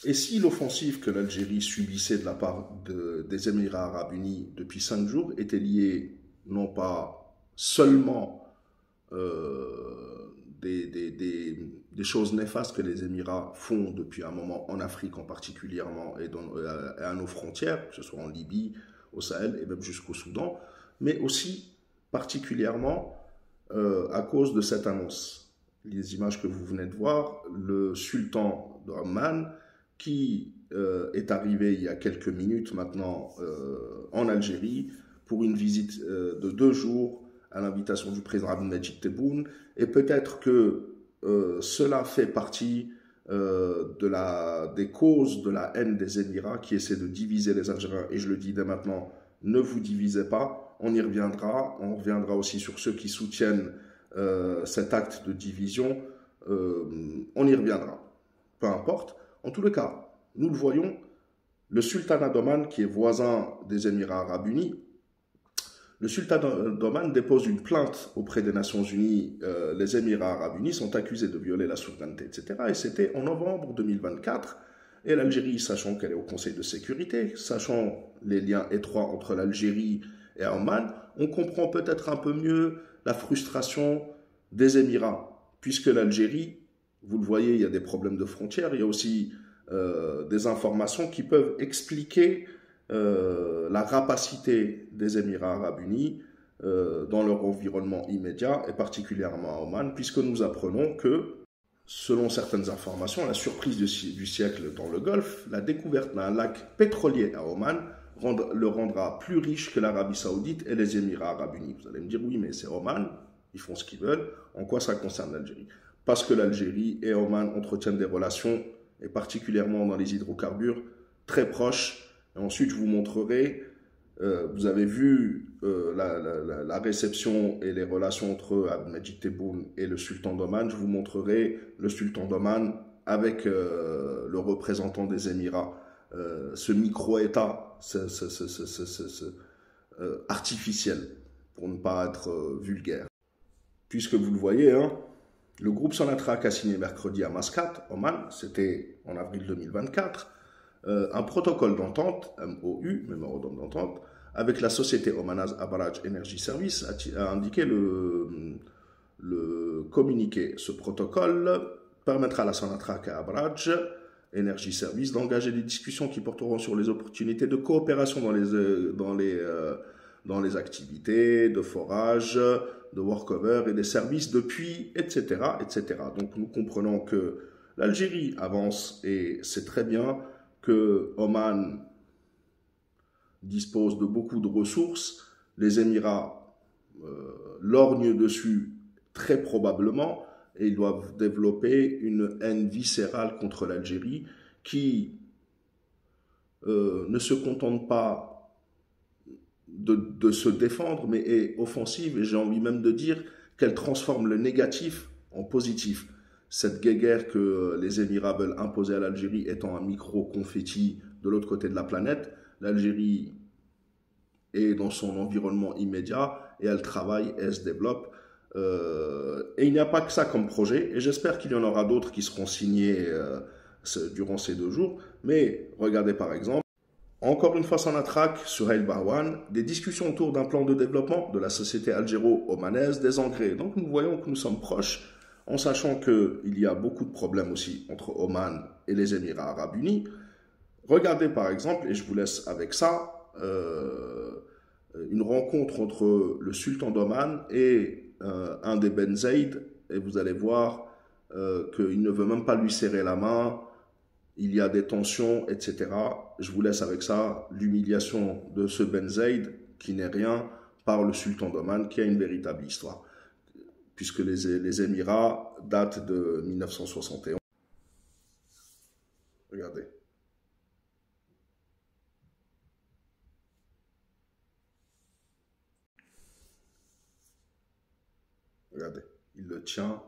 Et si l'offensive que l'Algérie subissait de la part des Émirats arabes unis depuis 5 jours était liée non pas seulement des choses néfastes que les Émirats font depuis un moment en Afrique en particulièrement et à nos frontières, que ce soit en Libye, au Sahel et même jusqu'au Soudan, mais aussi particulièrement à cause de cette annonce. Les images que vous venez de voir, le sultan d'Oman qui est arrivé il y a quelques minutes maintenant en Algérie pour une visite de 2 jours à l'invitation du président Abdelmadjid Tebboune, et peut-être que cela fait partie des causes de la haine des Émirats qui essaient de diviser les Algériens, et je le dis dès maintenant, ne vous divisez pas, on y reviendra, on reviendra aussi sur ceux qui soutiennent cet acte de division, on y reviendra, peu importe. En tout cas, nous le voyons, le sultanat d'Oman, qui est voisin des Émirats arabes unis, le sultanat d'Oman dépose une plainte auprès des Nations Unies. Les Émirats arabes unis sont accusés de violer la souveraineté, etc. Et c'était en novembre 2024. Et l'Algérie, sachant qu'elle est au Conseil de sécurité, sachant les liens étroits entre l'Algérie et Oman, on comprend peut-être un peu mieux la frustration des Émirats. Puisque l'Algérie, vous le voyez, il y a des problèmes de frontières, il y a aussi des informations qui peuvent expliquer la rapacité des Émirats arabes unis dans leur environnement immédiat et particulièrement à Oman, puisque nous apprenons que, selon certaines informations, la surprise du siècle dans le Golfe, la découverte d'un lac pétrolier à Oman le rendra plus riche que l'Arabie Saoudite et les Émirats arabes unis. Vous allez me dire, oui, mais c'est Oman, ils font ce qu'ils veulent. En quoi ça concerne l'Algérie? Parce que l'Algérie et Oman entretiennent des relations, et particulièrement dans les hydrocarbures, très proches. Et ensuite, je vous montrerai, vous avez vu la réception et les relations entre Abdelmadjid Tebboune et le sultan d'Oman. Je vous montrerai le sultan d'Oman avec le représentant des Émirats. Ce micro-État artificiel, pour ne pas être vulgaire. Puisque vous le voyez, hein, le groupe Sonatrach a signé mercredi à Mascate, Oman, c'était en avril 2024, un protocole d'entente, MOU, Mémorandum d'entente, avec la société omanaise Abraj Energy Service, a indiqué le communiqué. Ce protocole permettra à la Sonatrach et à Abraj Energy Service d'engager des discussions qui porteront sur les opportunités de coopération dans les activités de forage, de workover et des services de puits, etc., etc. Donc nous comprenons que l'Algérie avance et c'est très bien que Oman dispose de beaucoup de ressources. Les Émirats lorgnent dessus très probablement et ils doivent développer une haine viscérale contre l'Algérie qui ne se contente pas de se défendre, mais est offensive, et j'ai envie même de dire qu'elle transforme le négatif en positif. Cette guerre que les Émirats veulent imposer à l'Algérie étant un micro-confetti de l'autre côté de la planète, l'Algérie est dans son environnement immédiat, et elle travaille, et elle se développe. Et il n'y a pas que ça comme projet, et j'espère qu'il y en aura d'autres qui seront signés durant ces 2 jours. Mais regardez par exemple, encore une fois Sonatrach, sur El Barwan, des discussions autour d'un plan de développement de la société algéro-omanaise des engrais. Donc nous voyons que nous sommes proches, en sachant qu'il y a beaucoup de problèmes aussi entre Oman et les Émirats arabes unis. Regardez par exemple, et je vous laisse avec ça, une rencontre entre le sultan d'Oman et un des Ben Zaïd, et vous allez voir qu'il ne veut même pas lui serrer la main. Il y a des tensions, etc. Je vous laisse avec ça, l'humiliation de ce Ben Zaïd, qui n'est rien, par le sultan d'Oman, qui a une véritable histoire. Puisque les Émirats datent de 1971. Regardez. Regardez, il le tient